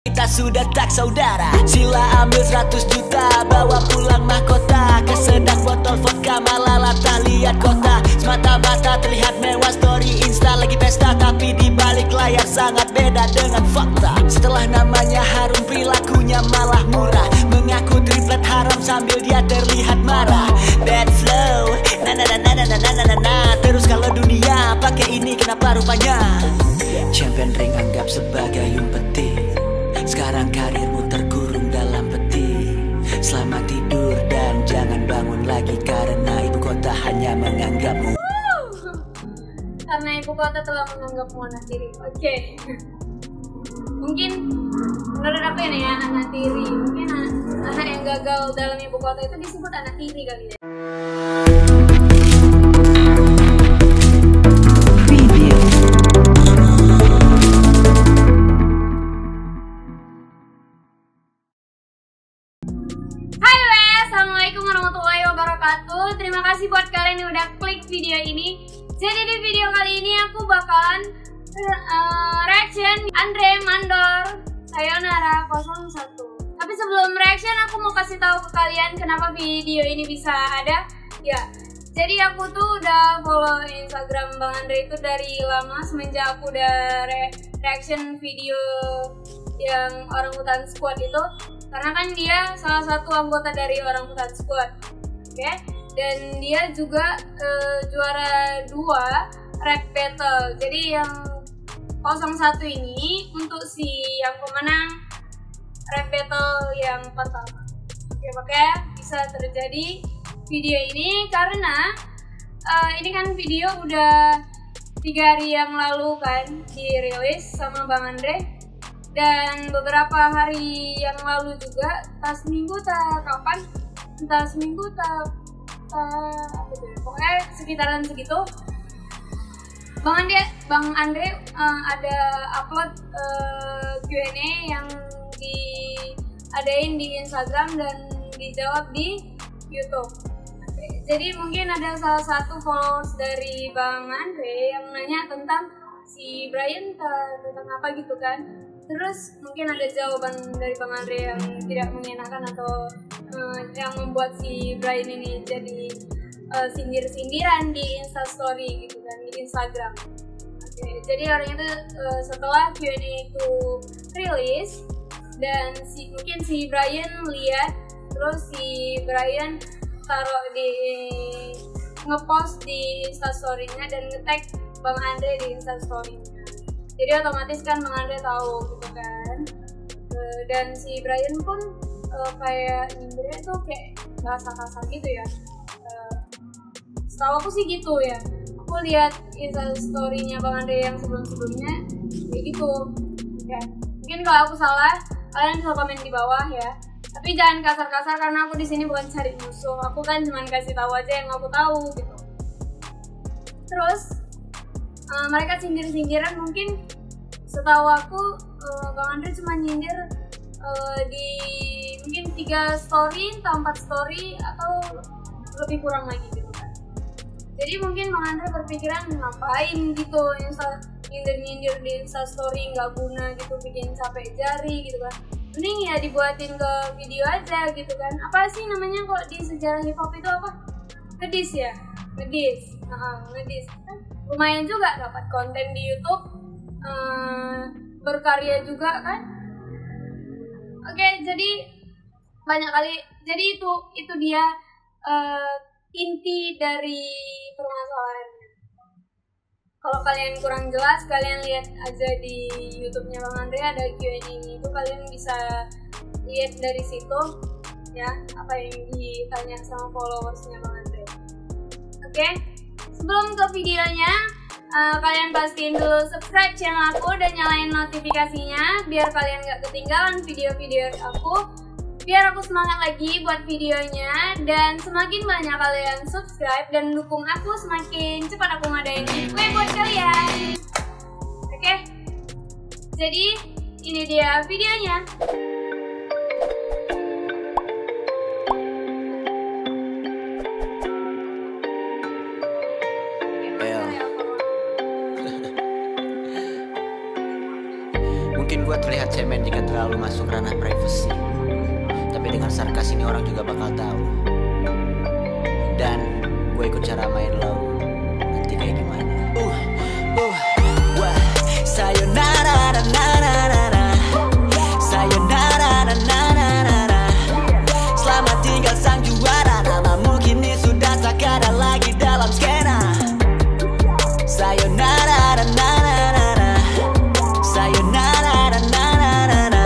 Kita sudah tak saudara. Sila ambil 100 juta, bawa pulang mahkota. Kesedak botol vodka, malah tak lihat kota. Semata-mata terlihat mewah, story insta lagi pesta. Tapi di balik layar sangat beda dengan fakta. Setelah namanya harum, perilakunya malah murah. Mengaku triplet haram sambil dia terlihat marah. Bad flow, na na na na na na na na na. Terus kalau dunia pakai ini kenapa rupanya? Champion ring anggap sebagai umpeti. Sekarang karirmu terkurung dalam peti. Selamat tidur dan jangan bangun lagi, karena ibu kota hanya menganggapmu. Karena ibu kota telah menganggapmu anak tiri. Oke. Mungkin menurut aku ini ya, anak tiri. Mungkin anak yang gagal dalam ibu kota itu disebut anak tiri kali ya. Assalamualaikum warahmatullahi wabarakatuh. Terima kasih buat kalian yang udah klik video ini. Jadi di video kali ini aku bakalan reaction Andre Mandor Sayonara 01. Tapi sebelum reaction aku mau kasih tahu ke kalian kenapa video ini bisa ada. Ya, jadi aku tuh udah follow Instagram Bang Andre itu dari lama, semenjak aku udah reaction video yang Orangutan Squad itu. Karena kan dia salah satu anggota dari Orangutan Squad, oke? Dan dia juga juara 2 rap battle. Jadi yang 01 ini untuk si yang pemenang rap battle yang pertama. Oke, makanya bisa terjadi video ini karena ini kan video udah 3 hari yang lalu kan dirilis sama Bang Andre. Dan beberapa hari yang lalu juga, entah seminggu pokoknya sekitaran segitu, Bang Andre ada upload Q&A yang diadain di Instagram dan dijawab di YouTube. Jadi mungkin ada salah satu followers dari Bang Andre yang nanya tentang si Brian tentang apa gitu kan. Terus mungkin ada jawaban dari Bang Andre yang tidak mengenakan atau yang membuat si Brian ini jadi sindir-sindiran di Instastory gitu kan, di Instagram. Oke, jadi orang itu setelah Q&A itu rilis dan mungkin si Brian lihat, terus si Brian taruh ngepost di Instastory-nya dan nge-tag Bang Andre di Instastory-nya. Jadi otomatis kan Bang Andre tahu gitu kan. Dan si Brian pun kayak nyindirnya tuh kayak bahasa kasar gitu ya. Setahu aku sih gitu ya. Aku lihat Instastory-nya Bang Andre yang sebelum-sebelumnya kayak gitu. Ya. Mungkin kalau aku salah, kalian bisa komen di bawah ya. Tapi jangan kasar-kasar karena aku di sini bukan cari musuh. Aku kan cuma kasih tahu aja yang aku tahu gitu. Terus mereka sindir-sindiran, mungkin setahu aku Bang Andre cuma nyindir di mungkin 3 story atau 4 story atau lebih kurang lagi gitu kan. Jadi mungkin Bang Andre berpikiran ngapain gitu nyindir-nyindir di Instastory, nggak guna gitu, bikin capek jari gitu kan. Mending ya dibuatin ke video aja gitu kan. Apa sih namanya kok di sejarah hip hop itu apa? Ngedis ya? Ngedis. Ngedis kan lumayan juga dapat konten di YouTube, berkarya juga kan. Oke, jadi banyak kali, jadi itu dia inti dari permasalahannya. Kalau kalian kurang jelas, kalian lihat aja di YouTube-nya Bang Andre ada Q&A itu, kalian bisa lihat dari situ ya apa yang ditanya sama followersnya Bang Andre. Oke. Sebelum ke videonya, kalian pastiin dulu subscribe channel aku dan nyalain notifikasinya biar kalian gak ketinggalan video-video aku. Biar aku semangat lagi buat videonya, dan semakin banyak kalian subscribe dan dukung aku, semakin cepat aku ngadain giveaway buat kalian. Oke? Jadi ini dia videonya. Mungkin gue terlihat cemen jika terlalu terlalu masuk ranah privacy. Tapi dengan sarkas ini orang juga bakal tahu. Dan gue ikut cara main lo nanti kayak gimana. Wah, sayonara na na na na na. Sayonara na na na na na. Selamat tinggal sang juara, namamu kini sudah tak ada lagi dalam skena. Sayonara na na na na na. Sayonara na na na na na.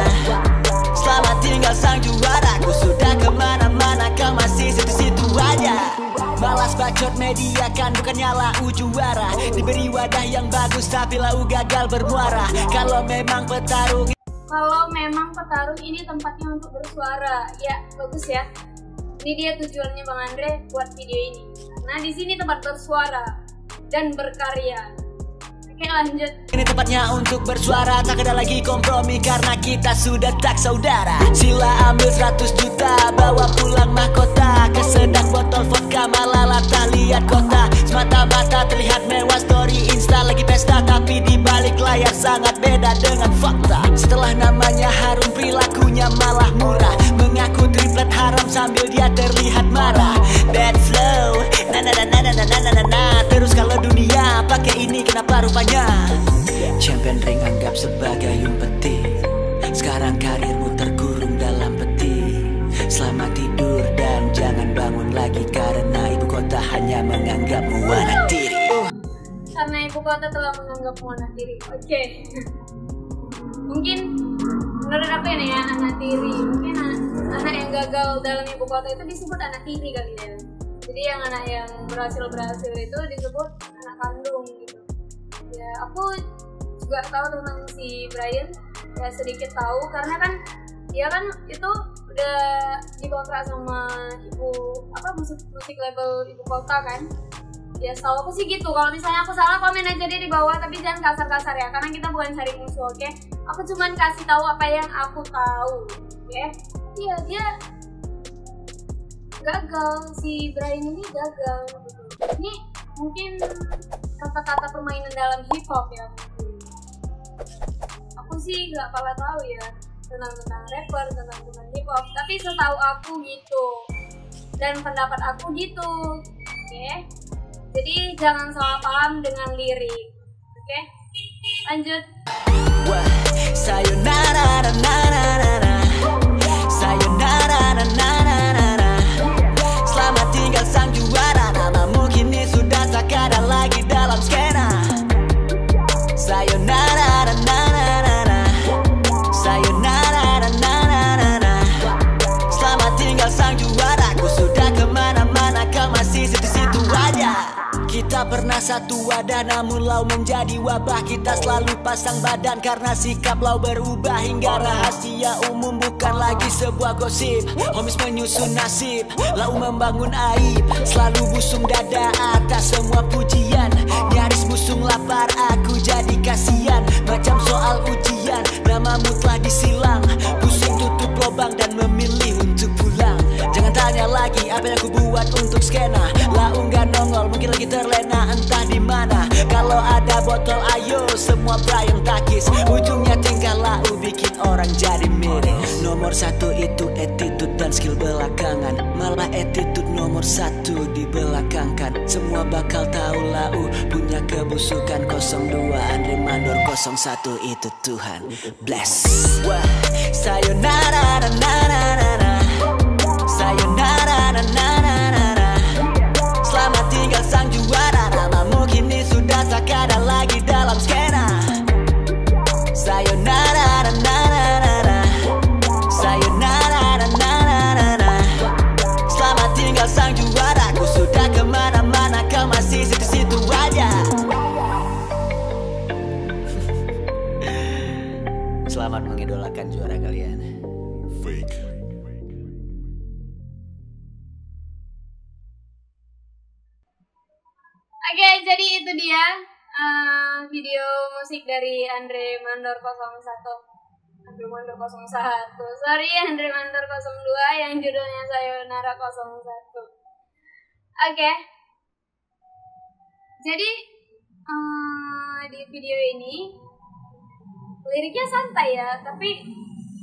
Selamat tinggal sang juara, ku sudah kemana-mana, kau masih situ-situ aja. Malas bacot media kan bukannya lau juara. Diberi wadah yang bagus tapi lau gagal bermuara. Kalau memang petarung ini tempatnya untuk bersuara, ya bagus ya. Ini dia tujuannya Bang Andre buat video ini. Nah di sini tempat bersuara dan berkarya. Oke lanjut. Ini tempatnya untuk bersuara, tak ada lagi kompromi karena kita sudah tak saudara. Sila ambil 100 juta, bawa pulang mahkota. Kesedak botol vodka, malah tak lihat kota. Semata-mata terlihat mewah, story insta lagi pesta. Tapi di balik layar sangat beda dengan fakta. Setelah namanya harum, perilakunya malah murah. Mengaku triplet haram sambil dia terlihat marah. Bad flow, na na na na na na na na na. Terus kalau dunia pakai ini kenapa rupanya? Champion ring anggap sebagai umpeti. Sekarang karirmu terkurung dalam peti. Selamat tidur dan jangan bangun lagi karena ibu kota hanya menganggapmu anak tiri. Karena ibu kota telah menganggapmu anak tiri. Oke. Mungkin menurut aku ini ya anak tiri. Mungkin anak yang gagal dalam ibu kota itu disebut anak tiri kali ya. Jadi yang anak yang berhasil itu disebut anak kandung gitu. Ya aku juga tahu tentang si Brian, ya sedikit tahu karena kan dia kan itu udah dikontrak sama ibu musik label ibu kota kan. Ya setahu aku sih gitu. Kalau misalnya aku salah komen aja deh di bawah, tapi jangan kasar-kasar ya karena kita bukan cari musuh, oke? Aku cuman kasih tahu apa yang aku tahu, oke? Iya dia gagal, si Brian ini gagal gitu. Ini mungkin kata-kata permainan dalam hip hop ya mungkin. Aku sih nggak pala tahu ya tentang rapper, tentang hip hop, tapi setahu aku gitu dan pendapat aku gitu, oke? Jadi jangan salah paham dengan lirik, oke? Lanjut. Wah, sayonara na na na na. Sayonara na na na na. Selamat tinggal sang juara, namamu kini sudah tak ada lagi dalam skena. Sayonara na na na na. Sayonara na na na na. Selamat tinggal sang juara, ku sudah kemana-mana, kau masih situ-situ aja. Kita pernah satu wadah namun lau menjadi wabah. Kita selalu pasang badan karena sikap lau berubah. Hingga rahasia umum bukan lagi sebuah gosip. Homies menyusun nasib, lau membangun aib. Selalu busung dada atas semua pujian. Nyaris busung lapar aku jadi kasihan. Macam soal ujian, namamu telah disilang. Pusing tutup lubang dan memilih untuk pulang. Jangan tanya lagi apa yang aku buat untuk skena. Lau nggak nongol, mungkin lagi terlena entah di mana. Kalau ada botol ayo semua Brian takis. Ujungnya tinggal lau bikin orang jadi miring. Nomor satu itu attitude dan skill belakangan. Malah attitude nomor satu dibelakangkan. Semua bakal tahu lau punya kebusukan. 02 Andre Mandor, 01 itu Tuhan bless. Wah, sayonara na na na na. Sayonara na na na na. Selamat tinggal sang juara, namamu kini sudah tak ada lagi dalam skena. Sayonara na na na na. Sayonara na na na na. Selamat tinggal sang juara, ku sudah kemana-mana, kau masih situ-situ aja. Selamat mengidolakan juara kalian. Fake. Oke, jadi itu dia video musik dari Andre Mandor 01. Andre Mandor 01. Sorry, Andre Mandor 02 yang judulnya Sayonara 01. Oke. Jadi di video ini liriknya santai ya, tapi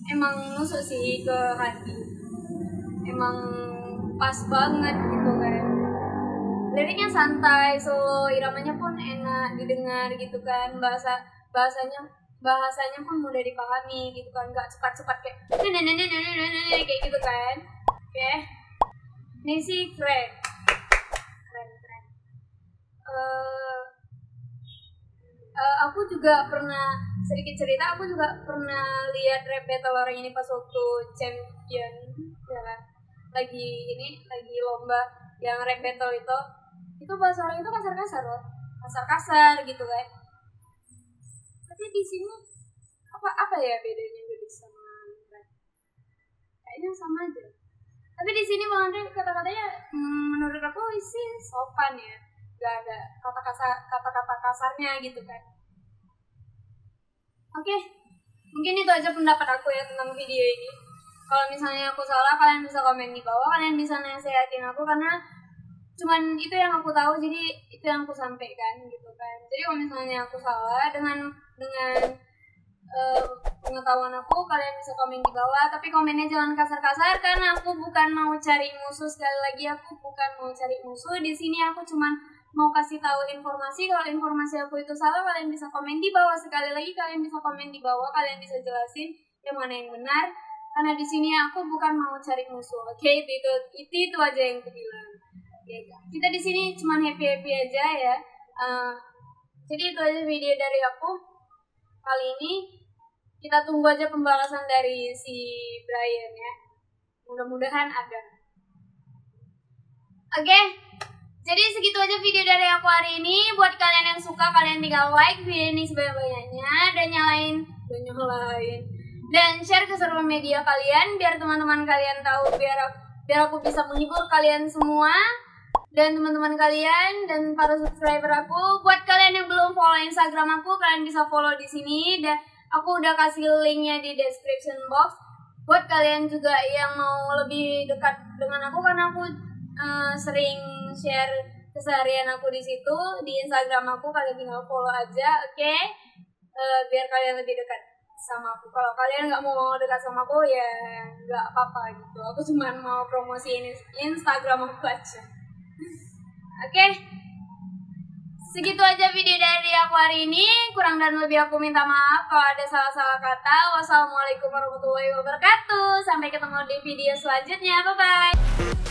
emang nusuk sih ke hati, emang pas banget gitu kan. Liriknya santai, solo, iramanya pun enak didengar gitu kan, bahasanya pun mudah dipahami gitu kan, nggak cepat-cepat kayak kayak gitu kan. Oke, ini sih keren. Aku juga pernah sedikit cerita, aku juga pernah lihat rap battle orang ini pas waktu champion ya kan, lagi lomba yang rap battle itu bahasa orang itu kasar-kasar loh, kasar-kasar gitu kan. Tapi di sini apa ya bedanya Gede sama rap? Kayaknya sama aja. Tapi di sini Bang Andre kata-katanya menurut aku sih sopan ya, gak ada kata-kata kasarnya gitu kan. Oke, mungkin itu aja pendapat aku ya tentang video ini. Kalau misalnya aku salah, kalian bisa komen di bawah, kalian bisa nasihatin aku, karena cuman itu yang aku tahu, jadi itu yang aku sampaikan gitu kan. Jadi kalau misalnya aku salah dengan pengetahuan aku, kalian bisa komen di bawah, tapi komennya jangan kasar-kasar, karena aku bukan mau cari musuh. Sekali lagi, aku bukan mau cari musuh di sini, aku cuman mau kasih tahu informasi. Kalau informasi aku itu salah, kalian bisa komen di bawah. Sekali lagi, kalian bisa komen di bawah, kalian bisa jelasin yang mana yang benar, karena di sini aku bukan mau cari musuh. Oke, itu aja yang aku bilang. Kita di sini cuma happy aja ya. Jadi itu aja video dari aku kali ini. Kita tunggu aja pembalasan dari si Brian ya, mudah-mudahan ada. Oke, jadi segitu aja video dari aku hari ini. Buat kalian yang suka, kalian tinggal like video ini sebanyak-banyaknya dan nyalain dan share ke seluruh media kalian, biar teman-teman kalian tahu, biar aku bisa menghibur kalian semua dan teman-teman kalian dan para subscriber aku. Buat kalian yang belum follow Instagram aku, kalian bisa follow di sini, dan aku udah kasih linknya di description box. Buat kalian juga yang mau lebih dekat dengan aku, karena aku sering share keseharian aku di situ di Instagram aku, kalian tinggal follow aja, oke? Biar kalian lebih dekat sama aku. Kalau kalian nggak mau dekat sama aku ya nggak apa-apa gitu, aku cuma mau promosiin Instagram aku aja. Oke, segitu aja video dari aku hari ini. Kurang dan lebih aku minta maaf kalau ada salah-salah kata. Wassalamualaikum warahmatullahi wabarakatuh. Sampai ketemu di video selanjutnya, bye bye.